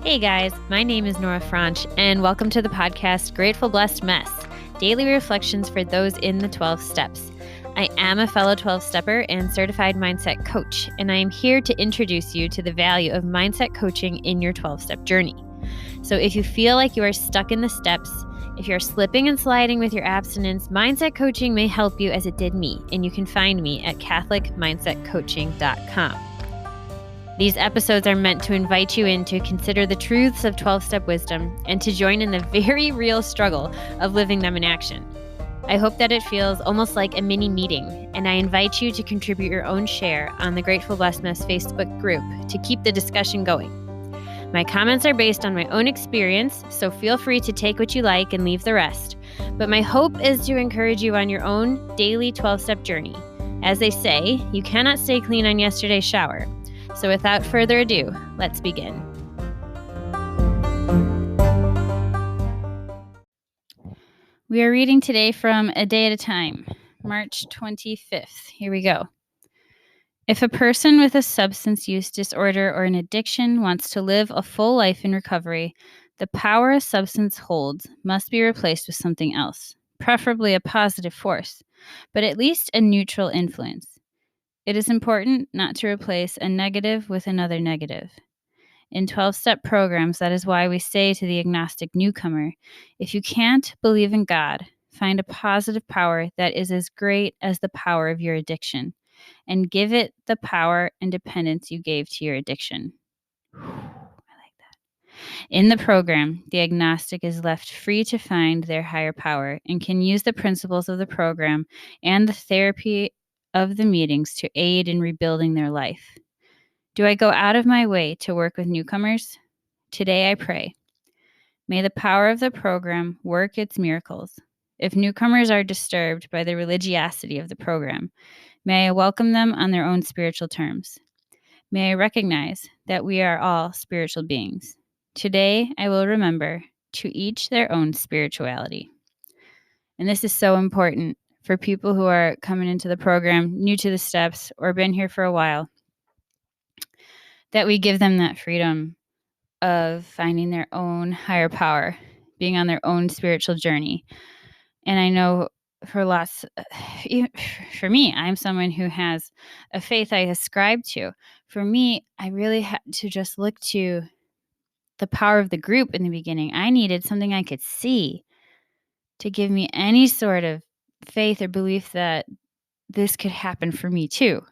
Hey guys, my name is Nora Franch, and welcome to the podcast Grateful Blessed Mess, daily reflections for those in the 12 steps. I am a fellow 12-stepper and certified mindset coach, and I am here to introduce you to the value of mindset coaching in your 12-step journey. So if you feel like you are stuck in the steps, if you're slipping and sliding with your abstinence, mindset coaching may help you as it did me, and you can find me at catholicmindsetcoaching.com. These episodes are meant to invite you in to consider the truths of 12-step wisdom and to join in the very real struggle of living them in action. I hope that it feels almost like a mini meeting, and I invite you to contribute your own share on the Grateful Blessed Mess Facebook group to keep the discussion going. My comments are based on my own experience, so feel free to take what you like and leave the rest. But my hope is to encourage you on your own daily 12-step journey. As they say, you cannot stay clean on yesterday's shower. So without further ado, let's begin. We are reading today from A Day at a Time, March 25th. Here we go. If a person with a substance use disorder or an addiction wants to live a full life in recovery, the power a substance holds must be replaced with something else, preferably a positive force, but at least a neutral influence. It is important not to replace a negative with another negative. In 12-step programs, that is why we say to the agnostic newcomer, if you can't believe in God, find a positive power that is as great as the power of your addiction, and give it the power and dependence you gave to your addiction. I like that. In the program, the agnostic is left free to find their higher power and can use the principles of the program and the therapy of the meetings to aid in rebuilding their life. Do I go out of my way to work with newcomers? Today I pray. May the power of the program work its miracles. If newcomers are disturbed by the religiosity of the program, may I welcome them on their own spiritual terms. May I recognize that we are all spiritual beings. Today I will remember, to each their own spirituality. And this is so important for people who are coming into the program, new to the steps, or been here for a while, that we give them that freedom of finding their own higher power, being on their own spiritual journey. And I know for me, I'm someone who has a faith I ascribe to. For me, I really had to just look to the power of the group in the beginning. I needed something I could see to give me any sort of faith or belief that this could happen for me too.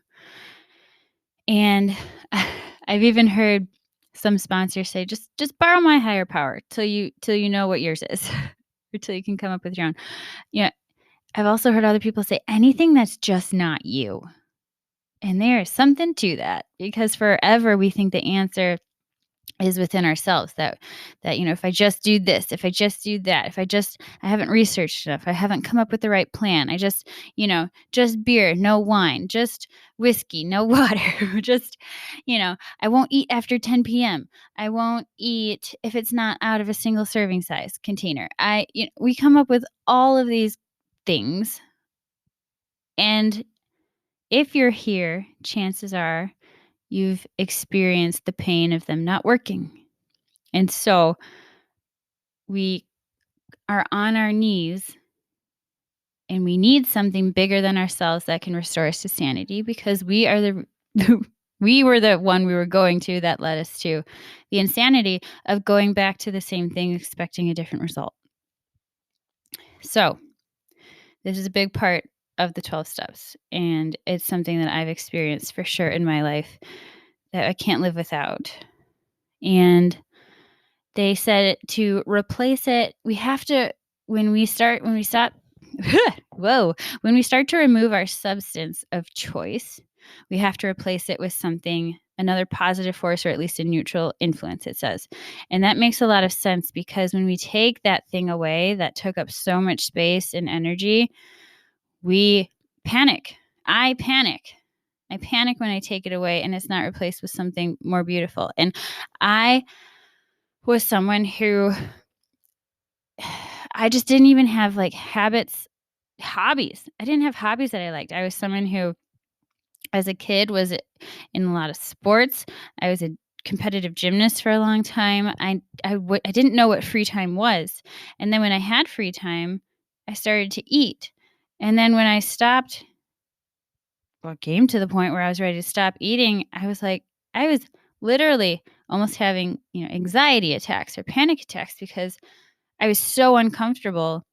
And I've even heard some sponsors say, just borrow my higher power till you know what yours is, or till you can come up with your own. Yeah, I've also heard other people say anything that's just not you. And there is something to that, because forever we think the answer is within ourselves, that if I just do this, if I just do that, I haven't researched enough, I haven't come up with the right plan, I just beer, no wine, just whiskey, no water, just I won't eat after 10 p.m. I won't eat if it's not out of a single serving size container. We come up with all of these things, and if you're here, chances are you've experienced the pain of them not working. And so we are on our knees and we need something bigger than ourselves that can restore us to sanity, because we are we were the one we were going to that led us to the insanity of going back to the same thing, expecting a different result. So this is a big part of the 12 steps, and it's something that I've experienced for sure in my life that I can't live without. And they said to replace it, we have to, when we start to remove our substance of choice, we have to replace it with something, another positive force, or at least a neutral influence, it says. And that makes a lot of sense, because when we take that thing away that took up so much space and energy, we panic. I panic when I take it away and it's not replaced with something more beautiful. And I was someone who I just didn't even have hobbies. I didn't have hobbies that I liked. I was someone who, as a kid, was in a lot of sports. I was a competitive gymnast for a long time. I didn't know what free time was. And then when I had free time, I started to eat. And then when I stopped, well, came to the point where I was ready to stop eating, I was literally almost having, anxiety attacks or panic attacks because I was so uncomfortable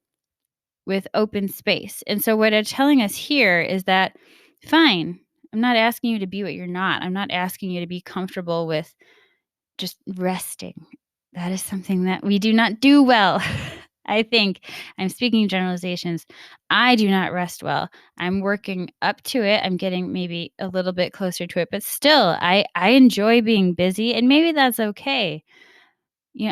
with open space. And so what they're telling us here is that, fine, I'm not asking you to be what you're not. I'm not asking you to be comfortable with just resting. That is something that we do not do well. I think I'm speaking generalizations. I do not rest well. I'm working up to it. I'm getting maybe a little bit closer to it, but still, I enjoy being busy, and maybe that's okay.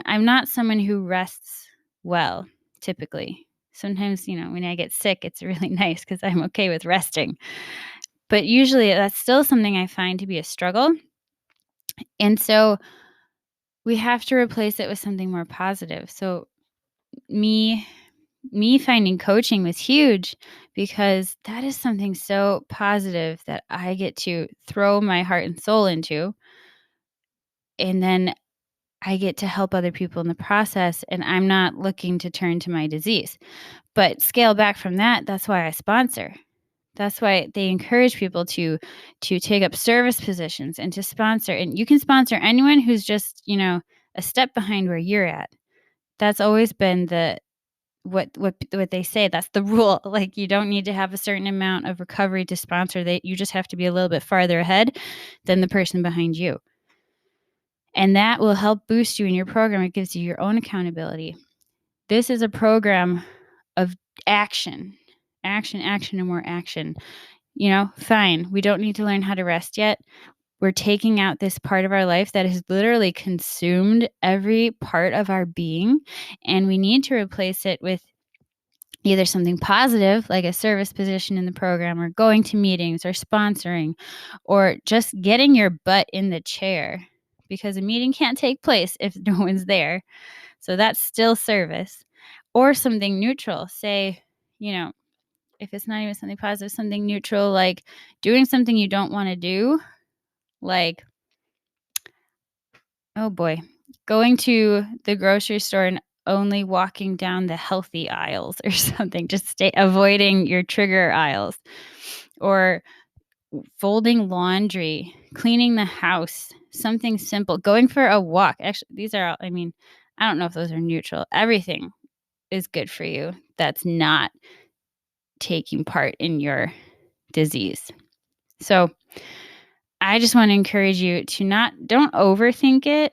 I'm not someone who rests well, typically. Sometimes, when I get sick, it's really nice because I'm okay with resting. But usually that's still something I find to be a struggle. And so we have to replace it with something more positive. So me finding coaching was huge because that is something so positive that I get to throw my heart and soul into. And then I get to help other people in the process, and I'm not looking to turn to my disease. But scale back from that, that's why I sponsor. That's why they encourage people to take up service positions and to sponsor. And you can sponsor anyone who's just, a step behind where you're at. That's always been what they say. That's the rule. Like, you don't need to have a certain amount of recovery to sponsor. You just have to be a little bit farther ahead than the person behind you. And that will help boost you in your program. It gives you your own accountability. This is a program of action, and more action. Fine. We don't need to learn how to rest yet. We're taking out this part of our life that has literally consumed every part of our being, and we need to replace it with either something positive, like a service position in the program, or going to meetings, or sponsoring, or just getting your butt in the chair, because a meeting can't take place if no one's there. So that's still service. Or something neutral. Say, if it's not even something positive, something neutral, like doing something you don't want to do, like, oh boy, going to the grocery store and only walking down the healthy aisles or something, just avoiding your trigger aisles, or folding laundry, cleaning the house, something simple, going for a walk. Actually, these are all, I don't know if those are neutral. Everything is good for you that's not taking part in your disease. So I just want to encourage you to don't overthink it.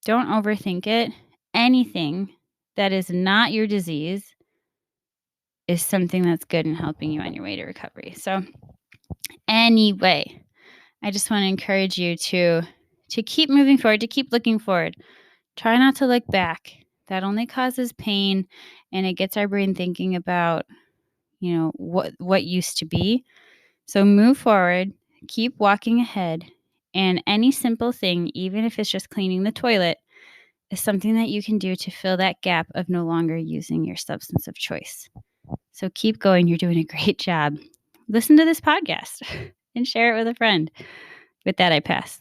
Don't overthink it. Anything that is not your disease is something that's good in helping you on your way to recovery. So anyway, I just want to encourage you to keep moving forward, to keep looking forward. Try not to look back. That only causes pain, and it gets our brain thinking about, what used to be. So move forward, keep walking ahead, and any simple thing, even if it's just cleaning the toilet, is something that you can do to fill that gap of no longer using your substance of choice. So keep going. You're doing a great job. Listen to this podcast and share it with a friend. With that, I pass.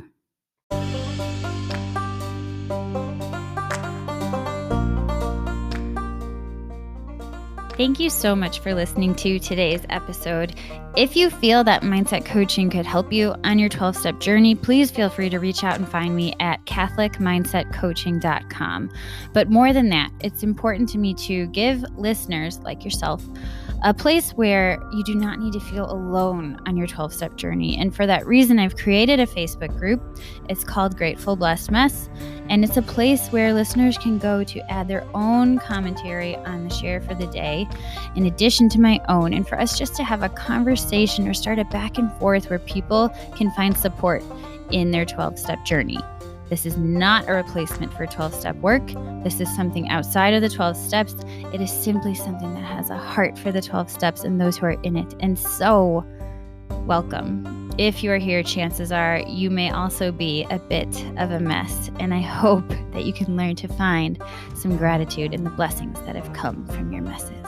Thank you so much for listening to today's episode. If you feel that mindset coaching could help you on your 12-step journey, please feel free to reach out and find me at catholicmindsetcoaching.com. But more than that, it's important to me to give listeners like yourself a place where you do not need to feel alone on your 12-step journey. And for that reason, I've created a Facebook group. It's called Grateful Blessed Mess. And it's a place where listeners can go to add their own commentary on the share for the day, in addition to my own, and for us just to have a conversation or start a back and forth where people can find support in their 12-step journey. This is not a replacement for 12-step work. This is something outside of the 12 steps. It is simply something that has a heart for the 12 steps and those who are in it. And so, welcome. If you are here, chances are you may also be a bit of a mess. And I hope that you can learn to find some gratitude in the blessings that have come from your messes.